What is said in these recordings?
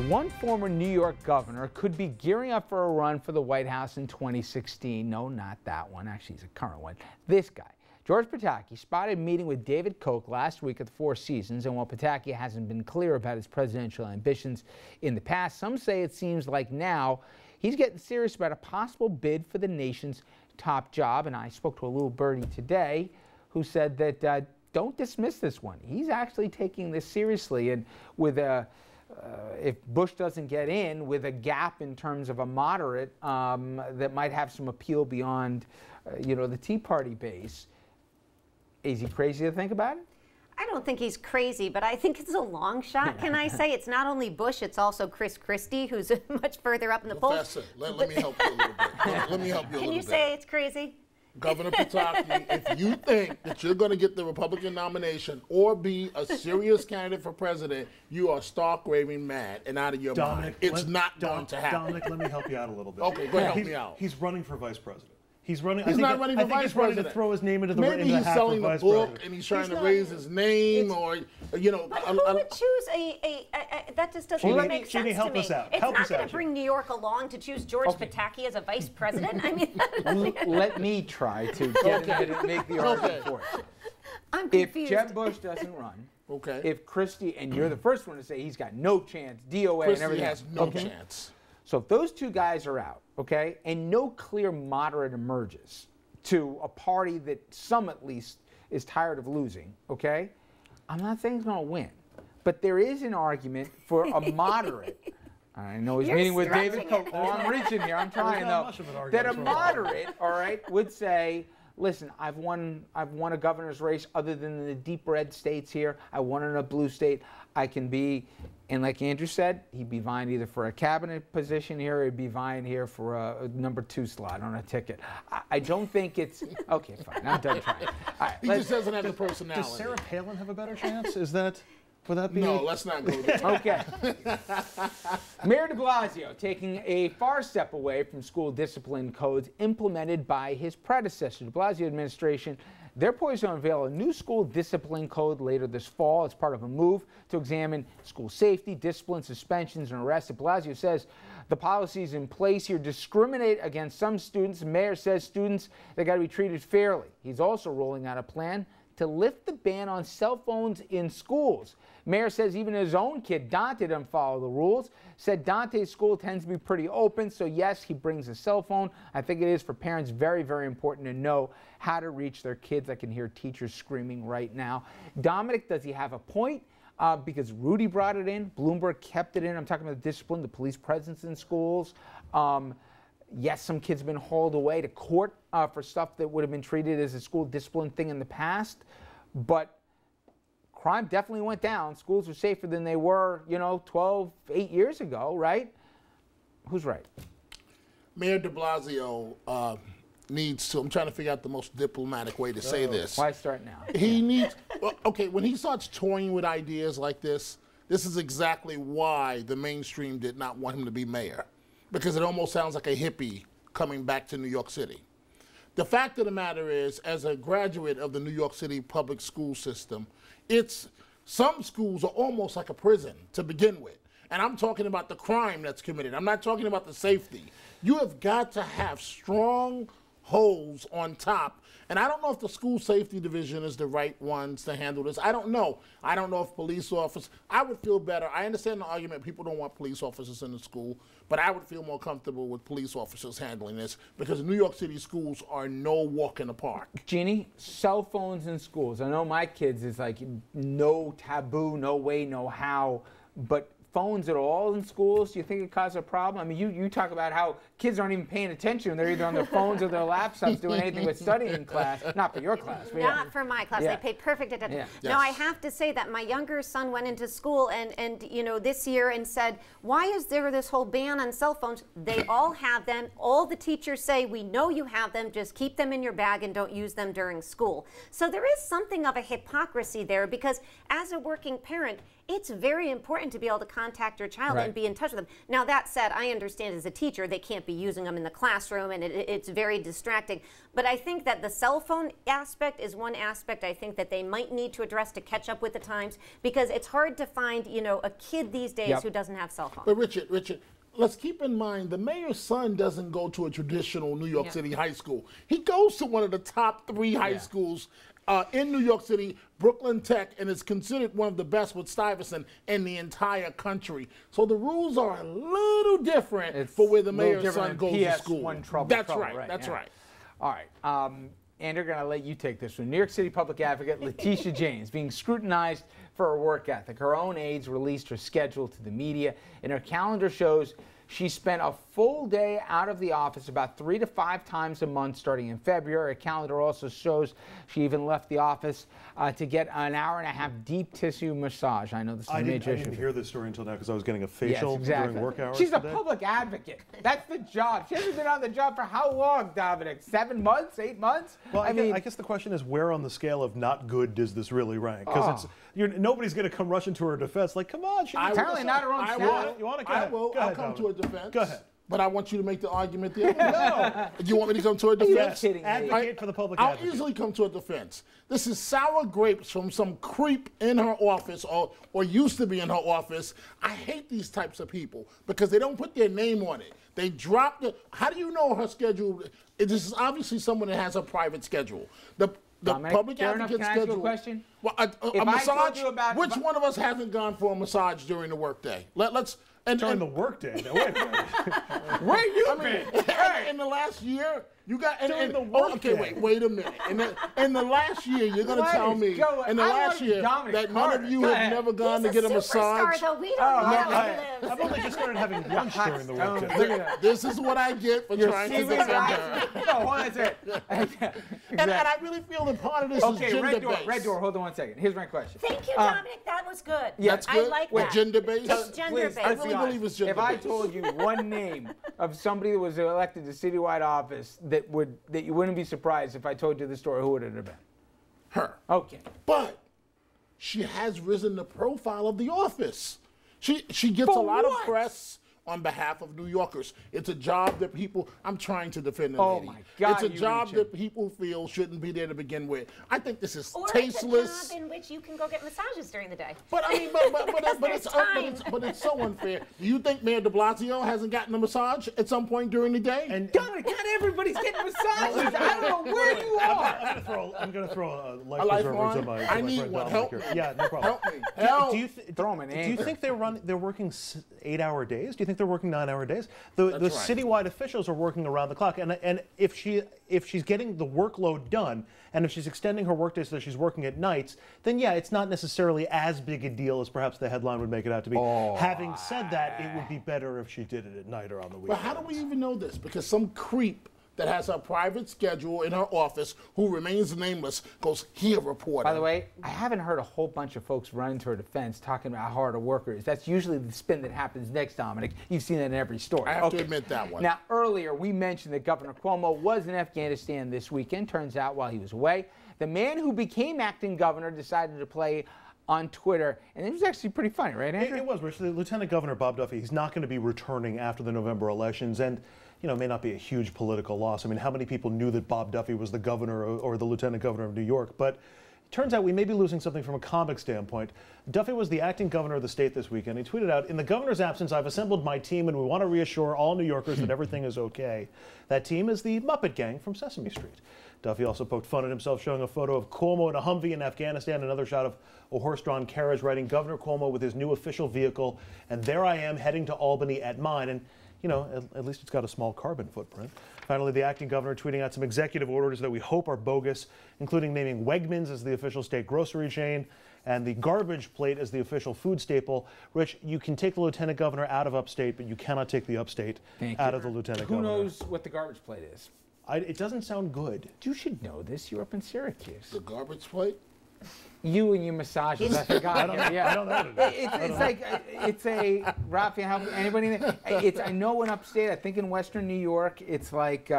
One former New York governor could be gearing up for a run for the White House in 2016. No, not that one. Actually, he's a current one. This guy. George Pataki spotted meeting with David Koch last week at the Four Seasons, and while Pataki hasn't been clear about his presidential ambitions in the past, some say it seems like now he's getting serious about a possible bid for the nation's top job. And I spoke to a little birdie today who said that don't dismiss this one. He's actually taking this seriously, and with if Bush doesn't get in, with a gap in terms of a moderate that might have some appeal beyond, the Tea Party base. Is he crazy to think about it? I don't think he's crazy, but I think it's a long shot, can I say? It's not only Bush, it's also Chris Christie, who's much further up in the polls. Professor, let me help you a little bit. Let me help you a little bit. Can you say it's crazy? Governor Pataki, if you think that you're going to get the Republican nomination or be a serious candidate for president, you are stark raving mad and out of your mind. It's not going to happen. Dominic, let me help you out a little bit. Okay, go ahead, help me out. He's running for vice president. He's running. He's not running for vice he's president. Running to throw his name into the Maybe he's selling the book president. and he's trying to raise his name, or But who would choose that just doesn't make sense Jeannie, help to me. us out. It's Help not us going out, to bring New York along to choose George Pataki as a vice president. I mean, let me try to get in and make the argument for it. I'm confused. If Jeb Bush doesn't run, okay. If Christie, and you're the first one to say he's got no chance, DOA Christie and everything has no chance. So if those two guys are out, okay, and no clear moderate emerges to a party that some at least is tired of losing, okay, I'm not saying he's going to win. But there is an argument for a moderate. I know he's meeting with David Koch. Oh, I'm reaching here. I'm trying, though. That a moderate, all right, would say, listen, I've won a governor's race other than the deep red states here. I won in a blue state. I can be, and like Andrew said, he'd be vying either for a cabinet position here or he'd be vying here for a #2 slot on a ticket. I don't think it's, okay, fine, I'm done trying. Right, he just doesn't have the personality. Does Sarah Palin have a better chance? Is that, would that be? No, let's not go there. Okay. Mayor de Blasio taking a far step away from school discipline codes implemented by his predecessor. De Blasio administration, they're poised to unveil a new school discipline code later this fall as part of a move to examine school safety, discipline, suspensions, and arrests. De Blasio says the policies in place here discriminate against some students. The mayor says students, they got to be treated fairly. He's also rolling out a plan to lift the ban on cell phones in schools. Mayor says even his own kid, Dante, doesn't follow the rules. Said Dante's school tends to be pretty open, so yes, he brings a cell phone. I think it is for parents very, very important to know how to reach their kids. I can hear teachers screaming right now. Dominic, does he have a point? Because Rudy brought it in, Bloomberg kept it in. I'm talking about the discipline, the police presence in schools. Yes, some kids have been hauled away to court for stuff that would have been treated as a school discipline thing in the past. But crime definitely went down. Schools are safer than they were, 8 years ago, right? Who's right? Mayor de Blasio needs to, I'm trying to figure out the most diplomatic way to say this. Why start now? He needs, okay, when he starts toying with ideas like this is exactly why the mainstream did not want him to be mayor. Because it almost sounds like a hippie coming back to New York City. The fact of the matter is, as a graduate of the New York City public school system, some schools are almost like a prison to begin with. And I'm talking about the crime that's committed. I'm not talking about the safety. You have got to have strong holds on top. And I don't know if the school safety division is the right ones to handle this. I don't know. I don't know if police officers, I would feel better. I understand the argument people don't want police officers in the school, but I would feel more comfortable with police officers handling this because New York City schools are no walk in the park. Jeannie, cell phones in schools. I know my kids is like no taboo, no way, no how, but phones at all in schools, do you think it causes a problem? I mean, you talk about how kids aren't even paying attention. They're either on their phones or their laptops doing anything but studying in class. Not for your class. But Not for my class. Yeah. They pay perfect attention. Yeah. Yes. Now, I have to say that my younger son went into school and this year and said, why is there this whole ban on cell phones? They all have them. All the teachers say, we know you have them. Just keep them in your bag and don't use them during school. So there is something of a hypocrisy there because as a working parent, it's very important to be able to contact your child and be in touch with them. Now, that said, I understand as a teacher, they can't be using them in the classroom, and it's very distracting. But I think that the cell phone aspect is one aspect I think that they might need to address to catch up with the times, because it's hard to find, you know, a kid these days who doesn't have cell phone. But Richard, let's keep in mind the mayor's son doesn't go to a traditional New York City high school. He goes to one of the top 3 high schools in New York City, Brooklyn Tech, and is considered one of the best with Stuyvesant in the entire country. So the rules are a little different for where the mayor's son goes to school. That's right. That's right. All right. And they're going to let you take this one. New York City public advocate Letitia James being scrutinized for her work ethic. Her own aides released her schedule to the media, and her calendar shows she spent a full day out of the office about 3 to 5 times a month starting in February. Her calendar also shows she even left the office to get an hour-and-a-half deep tissue massage. I know this is a major issue. I didn't hear this story until now because I was getting a facial during work hours. She's a public advocate. That's the job. She hasn't been on the job for how long, Dominic? 7 months? 8 months? Well, I guess the question is, where on the scale of not good does this really rank? Because nobody's going to come rushing to her defense like, come on. Apparently not her own staff. You want to? Go I ahead. will. Go I'll ahead, come Dominic. to a defense. Go ahead. But I want you to make the argument the other way. No. Do you want me to come to a defense? Kidding me. Advocate for the public I'll advocate. easily come to a defense. This is sour grapes from some creep in her office or used to be in her office. I hate these types of people because they don't put their name on it. They drop the, how do you know her schedule? This is obviously someone that has a private schedule. The Dominic, public advocate can I ask you a question? Well, If a I massage. told you about- Which one of us hasn't gone for a massage during the workday? Let's. During the workday. Now, wait a minute. Where you been? In the last year, you got During the work okay, day. wait a minute. In the last year, you're going to What tell is me going- in the I last like year Dominic that none Carter. of you Go have ahead. never gone to He's get a superstar, massage. though. We don't know how he lives. I've only just started having lunch during the workday. This is what I get for trying to defend her. No, hold on a second. And I really feel that part of this is Okay, gender Red Door, hold on 1 second. Here's my question. Thank you, Dominic. That was good. That's good. I like With that. gender based. It's gender-based. I really believe it's gender If I based. told you one name of somebody that was elected to citywide office that you wouldn't be surprised if I told you the story, who would it have been? Her. Okay. But she has risen the profile of the office. She gets For a lot what? of press on behalf of New Yorkers. It's a job that people, I'm trying to defend the Oh lady. my God, It's a you job reaching. that people feel shouldn't be there to begin with. I think this is Or tasteless. it's a job in which you can go get massages during the day. But I mean, but it's so unfair. Do you think Mayor De Blasio hasn't gotten a massage at some point during the day? And Dominic, not everybody's getting massages. I don't know where you are. I'm gonna throw a life A preserver lifeline? to my I to my need friend one. Dominic Help me. here. Yeah, no problem. Help me. Help. Do you Throw 'em an do you anchor. think they're working 8-hour days? Do you think they're working 9-hour days? The right. citywide officials are working around the clock, and if she's getting the workload done, and if she's extending her workday so that she's working at nights, then yeah, it's not necessarily as big a deal as perhaps the headline would make it out to be. Having said that, it would be better if she did it at night or on the But weekend. how do we even know this? Because some creep that has a private schedule in her office who remains nameless goes, here, reporter. By the way, I haven't heard a whole bunch of folks run to her defense talking about how hard a worker is. That's usually the spin that happens next, Dominic. You've seen that in every story. I have to admit that one. Now, earlier we mentioned that Governor Cuomo was in Afghanistan this weekend. Turns out while he was away, the man who became acting governor decided to play on Twitter, and it was actually pretty funny, right, Andrew? It was, Rich. The Lieutenant Governor Bob Duffy, he's not going to be returning after the November elections, and it may not be a huge political loss. I mean, how many people knew that Bob Duffy was the governor or the Lieutenant Governor of New York? But it turns out we may be losing something from a comic standpoint. Duffy was the acting governor of the state this weekend. He tweeted out, "In the governor's absence, I've assembled my team, and we want to reassure all New Yorkers that everything is okay." That team is the Muppet Gang from Sesame Street. Duffy also poked fun at himself, showing a photo of Cuomo in a Humvee in Afghanistan, another shot of a horse-drawn carriage, writing, "Governor Cuomo with his new official vehicle, and there I am heading to Albany at mine." And at least it's got a small carbon footprint. Finally, the acting governor tweeting out some executive orders that we hope are bogus, including naming Wegmans as the official state grocery chain and the garbage plate as the official food staple. Rich, you can take the lieutenant governor out of upstate, but you cannot take the upstate out of the lieutenant governor. Who knows what the garbage plate is? It doesn't sound good. You should know this. You're up in Syracuse. The garbage plate? You and your massages. I forgot. I don't know what it is. It's like it's a Raphael. Anybody? I know in upstate. I think in Western New York, it's like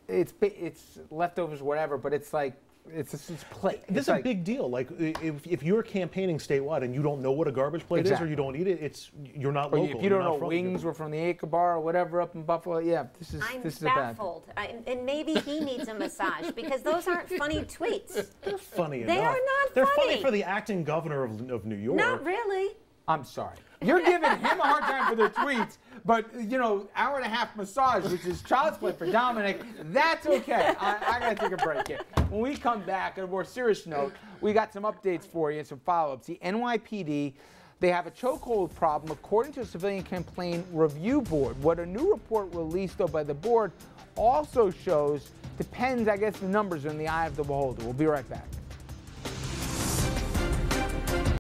it's leftovers, whatever. But it's like It's plate. This is a big deal. Like if you're campaigning statewide and you don't know what a garbage plate is, or you don't eat it, you're not local. If you don't know wings were from the Acre Bar or whatever up in Buffalo, yeah, this is baffled. And maybe he needs a massage because those aren't funny tweets. They're funny They enough. are not They're funny. funny for the acting governor of New York. Not really. I'm sorry. You're giving him a hard time for the tweets, but, you know, hour and a half massage, which is child's play for Dominic, that's okay. I got to take a break here. When we come back, on a more serious note, we got some updates for you and some follow-ups. The NYPD, they have a chokehold problem, according to a civilian complaint review board. What a new report released, though, by the board also shows, depends, I guess, the numbers are in the eye of the beholder. We'll be right back.